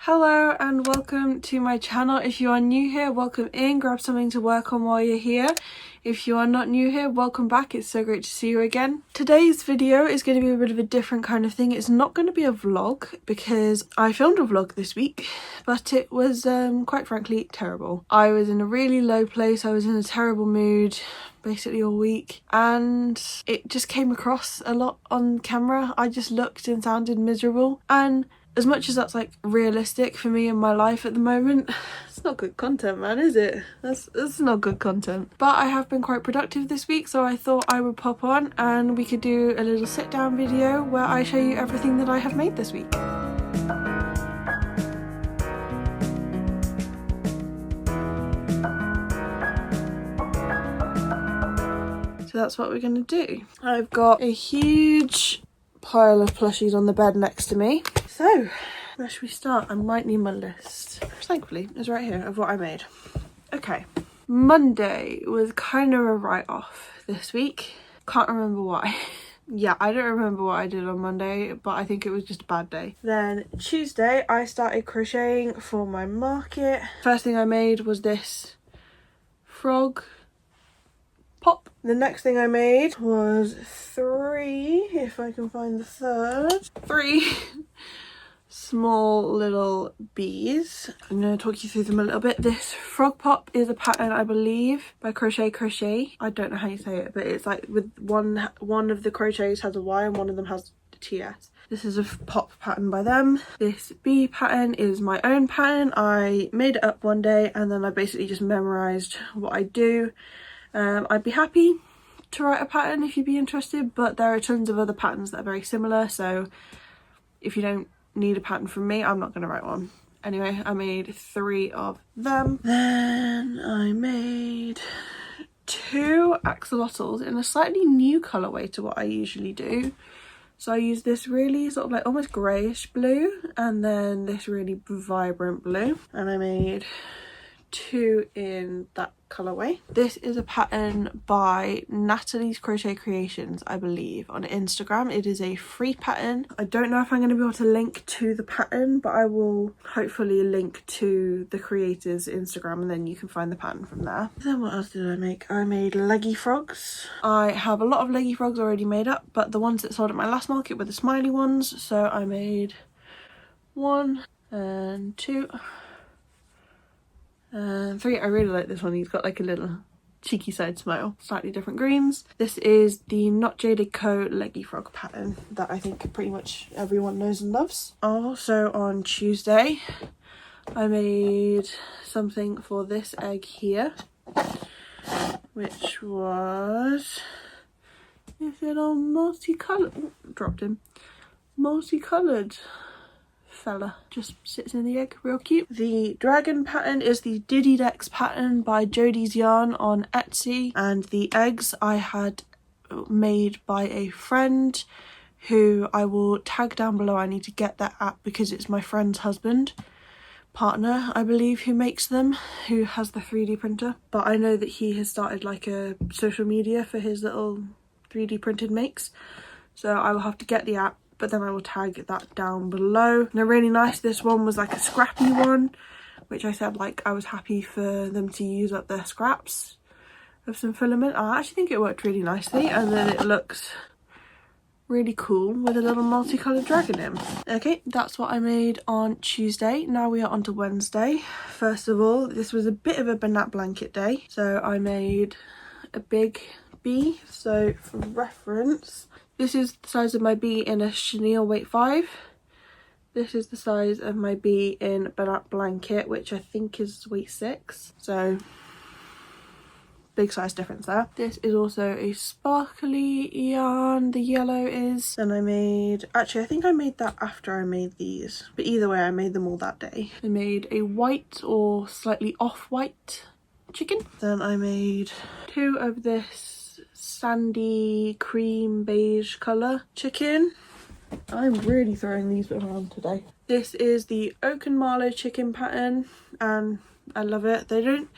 Hello and welcome to my channel. If you are new here, welcome in, grab something to work on while you're here. If you are not new here, welcome back. It's so great to see you again. Today's video is going to be a bit of a different kind of thing. It's not going to be a vlog because I filmed a vlog this week, but it was quite frankly terrible. I was in a really low place. I was in a terrible mood basically all week, and it just came across a lot on camera. I just looked and sounded miserable, and as much as that's like realistic for me in my life at the moment, it's not good content, man, is it? That's not good content. But I have been quite productive this week, so I thought I would pop on and we could do a little sit down video where I show you everything that I have made this week. So that's what we're gonna do. I've got a huge pile of plushies on the bed next to me. So, where should we start? I might need my list, which thankfully is right here, of what I made. Okay, Monday was kind of a write-off this week. Can't remember why. Yeah, I don't remember what I did on Monday, but I think it was just a bad day. Then Tuesday, I started crocheting for my market. First thing I made was this frog pop. The next thing I made was three, if I can find the third, three small little bees. I'm going to talk you through them a little bit. This frog pop is a pattern, I believe, by Crochet. I don't know how you say it, but it's like with one of the crochets has a Y and one of them has a TS. This is a pop pattern by them. This bee pattern is my own pattern. I made it up one day and then I basically just memorized what I do. I'd be happy to write a pattern if you'd be interested, but there are tons of other patterns that are very similar, so if you don't need a pattern from me, I'm not going to write one. Anyway, I made three of them. Then I made two axolotls in a slightly new colourway to what I usually do. So I used this really sort of like almost greyish blue and then this really vibrant blue, and I made two in that colourway. This is a pattern by Natalie's Crochet Creations, I believe, on Instagram. It is a free pattern. I don't know if I'm going to be able to link to the pattern, but I will hopefully link to the creator's Instagram and then you can find the pattern from there. Then what else did I make? I made leggy frogs. I have a lot of leggy frogs already made up, but the ones that sold at my last market were the smiley ones, so I made one and two and three. I really like this one. He's got like a little cheeky side smile. Slightly different greens. This is the Not Jaded Co leggy frog pattern that I think pretty much everyone knows and loves. Also on Tuesday, I made something for this egg here, which was this little multicolored, multicolored fella, just sits in the egg, real cute. The dragon pattern is the Diddy Decks pattern by Jodie's Yarn on Etsy, and the eggs I had made by a friend who I will tag down below. I need to get that app because it's my friend's partner, I believe, who makes them, who has the 3D printer, but I know that he has started like a social media for his little 3D printed makes, so I will have to get the app, but then I will tag that down below. And they're really nice. This one was like a scrappy one, which I said like I was happy for them to use up their scraps of some filament. I actually think it worked really nicely, and then it looks really cool with a little multicolored dragon in. Okay, that's what I made on Tuesday. Now we are on to Wednesday. First of all, this was a bit of a banana blanket day, so I made a big bee. So for reference, this is the size of my bee in a chenille weight 5. This is the size of my bee in banana blanket, which I think is weight 6. So big size difference there. This is also a sparkly yarn, the yellow is. Then I made, actually I think I made that after I made these, but either way I made them all that day. I made a white or slightly off-white chicken. Then I made two of this sandy cream beige colour chicken. I'm really throwing these around today. This is the Oak and Marlow chicken pattern and I love it. They don't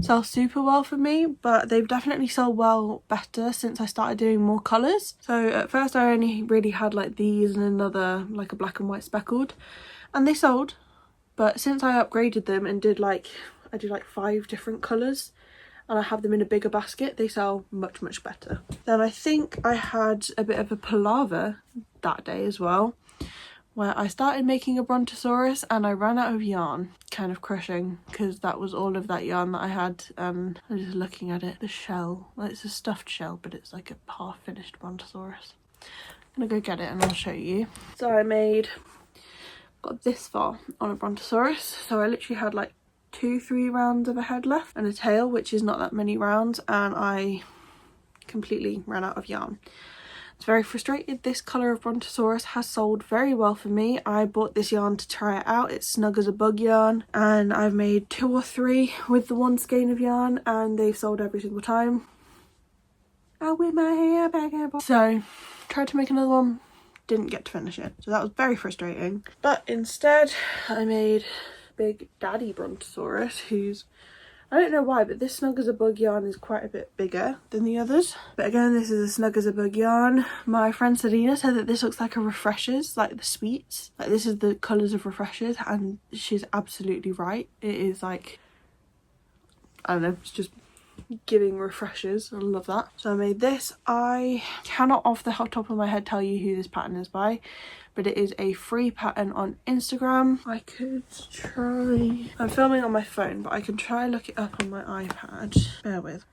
sell super well for me, but they've definitely sold well better since I started doing more colours. So at first I only really had like these and another like a black and white speckled, and they sold, but since I upgraded them and did like, I did like 5 different colours and I have them in a bigger basket, they sell much better. Then I think I had a bit of a palaver that day as well, where I started making a brontosaurus and I ran out of yarn, kind of crushing, because that was all of that yarn that I had. I'm just looking at it, the shell, well, it's a stuffed shell, but it's like a half finished brontosaurus. I'm gonna go get it and I'll show you. So I got this far on a brontosaurus, so I literally had like 2-3 rounds of a head left and a tail, which is not that many rounds, and I completely ran out of yarn. It's very frustrated. This colour of brontosaurus has sold very well for me. I bought this yarn to try it out. It's snug as a bug yarn, and I've made 2 or 3 with the one skein of yarn and they've sold every single time. I whip my hair back and forth. So tried to make another one, didn't get to finish it, so that was very frustrating. But instead I made Big Daddy Brontosaurus, who's, I don't know why, but this snug as a bug yarn is quite a bit bigger than the others. But again, this is a snug as a bug yarn. My friend Selena said that this looks like a Refreshers, like the sweets. Like this is the colours of Refreshers, and she's absolutely right. It is like, I don't know, it's just giving Refreshers. I love that. So I made this. I cannot off the top of my head tell you who this pattern is by, but it is a free pattern on Instagram. I could try, I'm filming on my phone, but I can try look it up on my iPad. Bear with.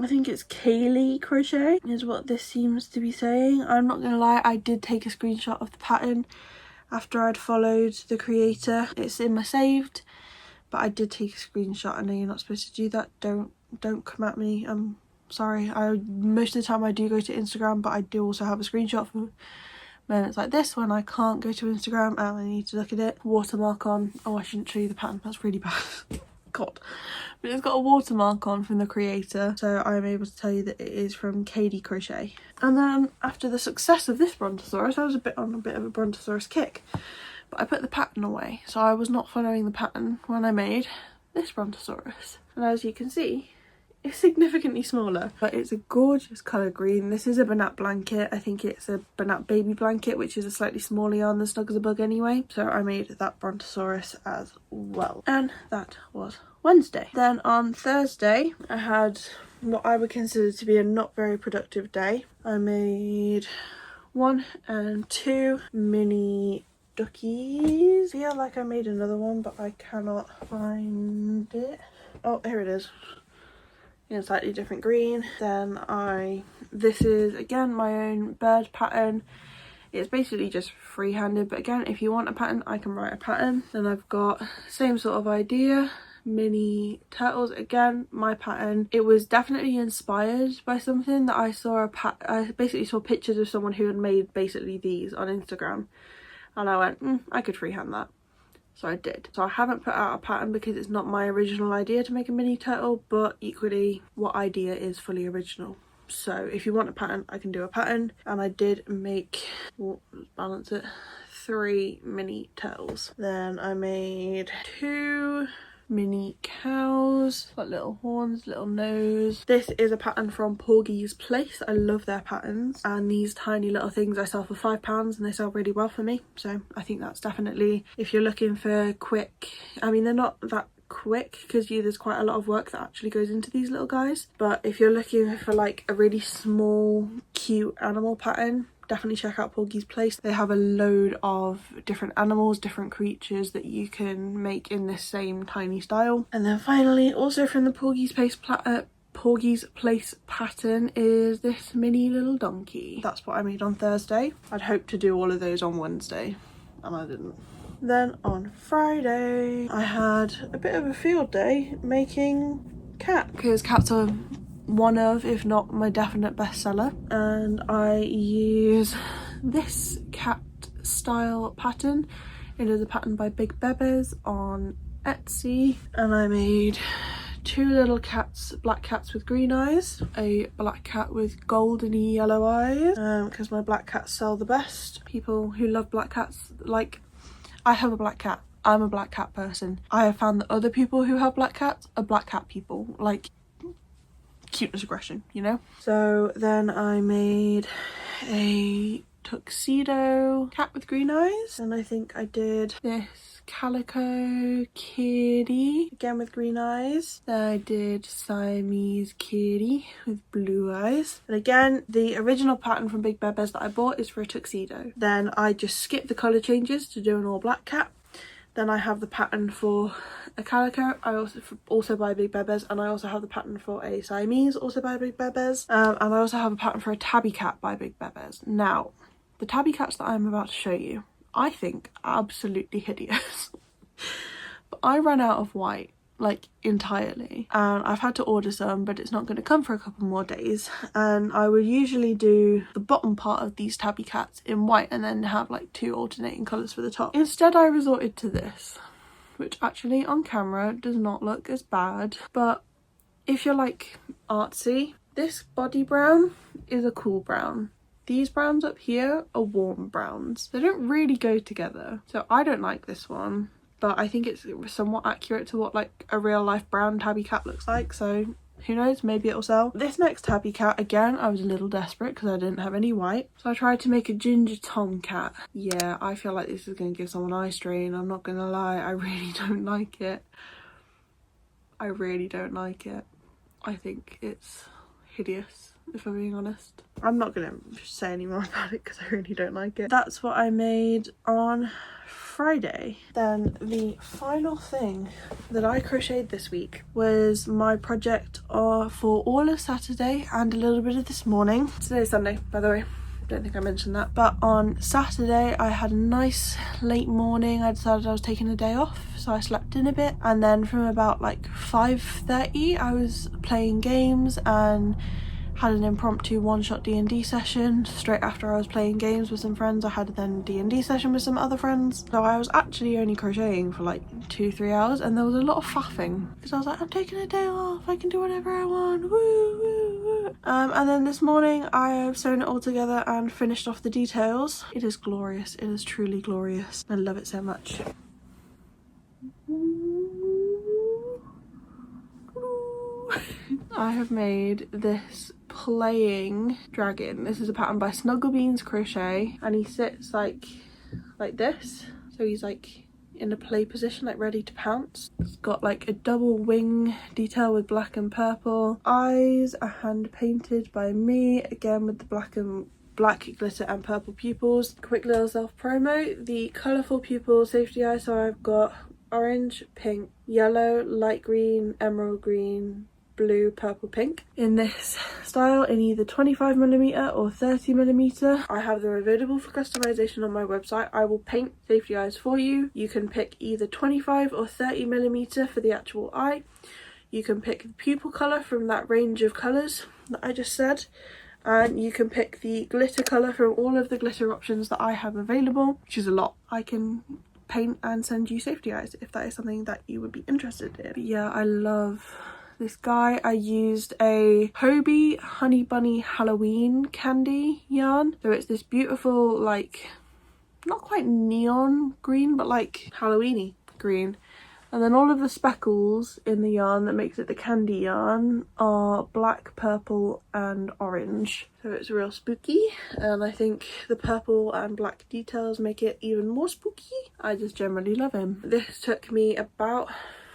I think it's Kaylee Crochet is what this seems to be saying. I'm not gonna lie, I did take a screenshot of the pattern after I'd followed the creator. It's in my saved, but I did take a screenshot. I know you're not supposed to do that. Don't come at me. I'm sorry. Most of the time I do go to Instagram, but I do also have a screenshot for moments like this when I can't go to Instagram and I need to look at it. Watermark on. Oh, I shouldn't show you the pattern. That's really bad. God. But it's got a watermark on from the creator, so I'm able to tell you that it is from Katie Crochet. And then after the success of this brontosaurus, I was on a bit of a brontosaurus kick. But I put the pattern away, so I was not following the pattern when I made this brontosaurus. And as you can see, it's significantly smaller, but it's a gorgeous colour green. This is a Banat blanket. I think it's a Banat baby blanket, which is a slightly smaller yarn than Snug as a Bug anyway. So I made that brontosaurus as well. And that was Wednesday. Then on Thursday, I had what I would consider to be a not very productive day. I made 1 and 2 mini duckies. I feel like I made another one, but I cannot find it. Oh, here it is, in a slightly different green. Then this is again my own bird pattern. It's basically just freehanded, but again, if you want a pattern, I can write a pattern. Then I've got same sort of idea, mini turtles. Again, my pattern, it was definitely inspired by something that I saw. I basically saw pictures of someone who had made basically these on Instagram, and I went, I could freehand that. So I did. So I haven't put out a pattern because it's not my original idea to make a mini turtle, but equally, what idea is fully original? So if you want a pattern, I can do a pattern. And I did make, let's balance it, 3 mini turtles. Then I made 2 mini cows, got little horns, little nose. This is a pattern from Porgy's Place. I love their patterns, and these tiny little things I sell for £5 and they sell really well for me, so I think that's definitely, if you're looking for quick, I mean they're not that quick because there's quite a lot of work that actually goes into these little guys, but if you're looking for like a really small cute animal pattern, definitely check out Porgy's Place. They have a load of different animals, different creatures that you can make in this same tiny style. And then finally, also from the Porgy's Place pattern, is this mini little donkey. That's what I made on Thursday. I'd hoped to do all of those on Wednesday and I didn't. Then on Friday, I had a bit of a field day making cat, because cats are one of, if not my definite bestseller, and I use this cat style pattern. It is a pattern by Big Bebes on Etsy, and I made 2 little cats, black cats with green eyes, a black cat with goldeny yellow eyes, because my black cats sell the best. People who love black cats, like, I have a black cat, I'm a black cat person. I have found that other people who have black cats are black cat people, like cuteness aggression, you know. So then I made a tuxedo cat with green eyes, and I think I did this calico kitty again with green eyes. Then I did Siamese kitty with blue eyes, and again the original pattern from Big Bears that I bought is for a tuxedo. Then I just skipped the colour changes to do an all black cat. Then I have the pattern for a calico, I also by Big Bears, and I also have the pattern for a Siamese, also by Big Bears, and I also have a pattern for a tabby cat by Big Bears. Now, the tabby cats that I'm about to show you, I think absolutely hideous. But I ran out of white, like entirely, and I've had to order some, but it's not going to come for a couple more days. And I would usually do the bottom part of these tabby cats in white and then have like 2 alternating colours for the top. Instead I resorted to this, which actually on camera does not look as bad, but if you're like artsy, this body brown is a cool brown. These browns up here are warm browns. They don't really go together, so I don't like this one. But I think it's somewhat accurate to what like a real life brown tabby cat looks like, so who knows, maybe it'll sell. This next tabby cat, again, I was a little desperate because I didn't have any white, so I tried to make a ginger tomcat. Yeah, I feel like this is going to give someone eye strain, I'm not going to lie. I really don't like it. I really don't like it. I think it's hideous, if I'm being honest. I'm not going to say any more about it because I really don't like it. That's what I made on Friday. Then the final thing that I crocheted this week was my project for all of Saturday and a little bit of this morning. Today's Sunday, by the way. Don't think I mentioned that. But on Saturday I had a nice late morning. I decided I was taking a day off, so I slept in a bit, and then from about like 5:30 I was playing games and had an impromptu one-shot D&D session. Straight after I was playing games with some friends, I had then a D&D session with some other friends. So I was actually only crocheting for like 2-3 hours, and there was a lot of faffing because I was like, I'm taking a day off, I can do whatever I want, woo woo woo. And then this morning I have sewn it all together and finished off the details. It is glorious, it is truly glorious. I love it so much. I have made this playing dragon. This is a pattern by Snugglebeans Crochet, and he sits like this, so he's like in a play position, like ready to pounce. It's got like a double wing detail with black and purple. Eyes are hand painted by me, again with the black glitter and purple pupils. Quick little self promo, the colourful pupil safety eyes, so I've got orange, pink, yellow, light green, emerald green, blue, purple, pink in this style in either 25mm or 30mm. I have them available for customization on my website. I will paint safety eyes for you. You can pick either 25 or 30mm for the actual eye. You can pick the pupil colour from that range of colours that I just said, and you can pick the glitter colour from all of the glitter options that I have available, which is a lot. I can paint and send you safety eyes if that is something that you would be interested in. But yeah, I love this guy. I used a Hobie Honey Bunny Halloween candy yarn. So it's this beautiful, like, not quite neon green, but like Halloweeny green. And then all of the speckles in the yarn that makes it the candy yarn are black, purple and orange. So it's real spooky, and I think the purple and black details make it even more spooky. I just generally love him. This took me about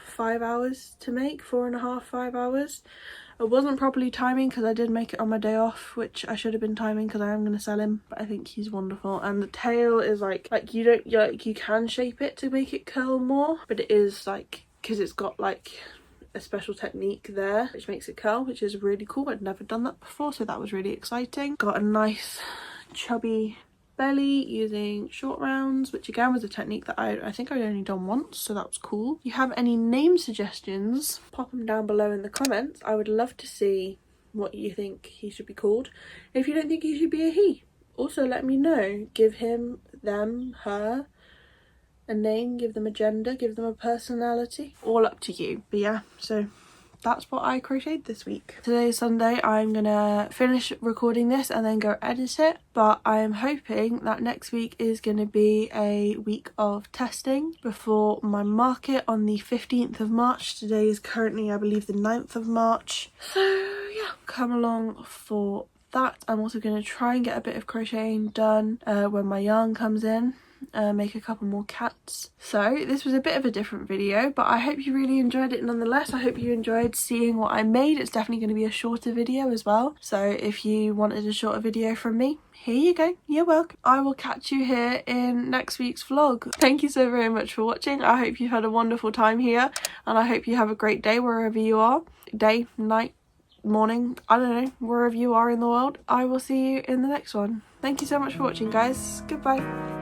5 hours to make, 4.5, 5 hours. I wasn't properly timing because I did make it on my day off, which I should have been timing because I am going to sell him, but I think he's wonderful. And the tail is like you can shape it to make it curl more, but it is like, because it's got like a special technique there which makes it curl, which is really cool. I'd never done that before, so that was really exciting. Got a nice chubby belly using short rounds, which again was a technique that I think I'd only done once, so that was cool. If you have any name suggestions, pop them down below in the comments. I would love to see what you think he should be called. If you don't think he should be a he, also let me know. Give him, them, her a name, give them a gender, give them a personality, all up to you. But yeah, so that's what I crocheted this week. Today's Sunday. I'm gonna finish recording this and then go edit it, but I'm hoping that next week is gonna be a week of testing before my market on the 15th of March. Today is currently, I believe, the 9th of March. So yeah, come along for that. I'm also going to try and get a bit of crocheting done when my yarn comes in. Make a couple more cats. So this was a bit of a different video, but I hope you really enjoyed it nonetheless. I hope you enjoyed seeing what I made. It's definitely going to be a shorter video as well, so if you wanted a shorter video from me, here you go. You're welcome. I will catch you here in next week's vlog. Thank you so very much for watching. I hope you've had a wonderful time here, and I hope you have a great day wherever you are. Day, night, morning, I don't know, wherever you are in the world. I will see you in the next one. Thank you so much for watching, guys. Goodbye.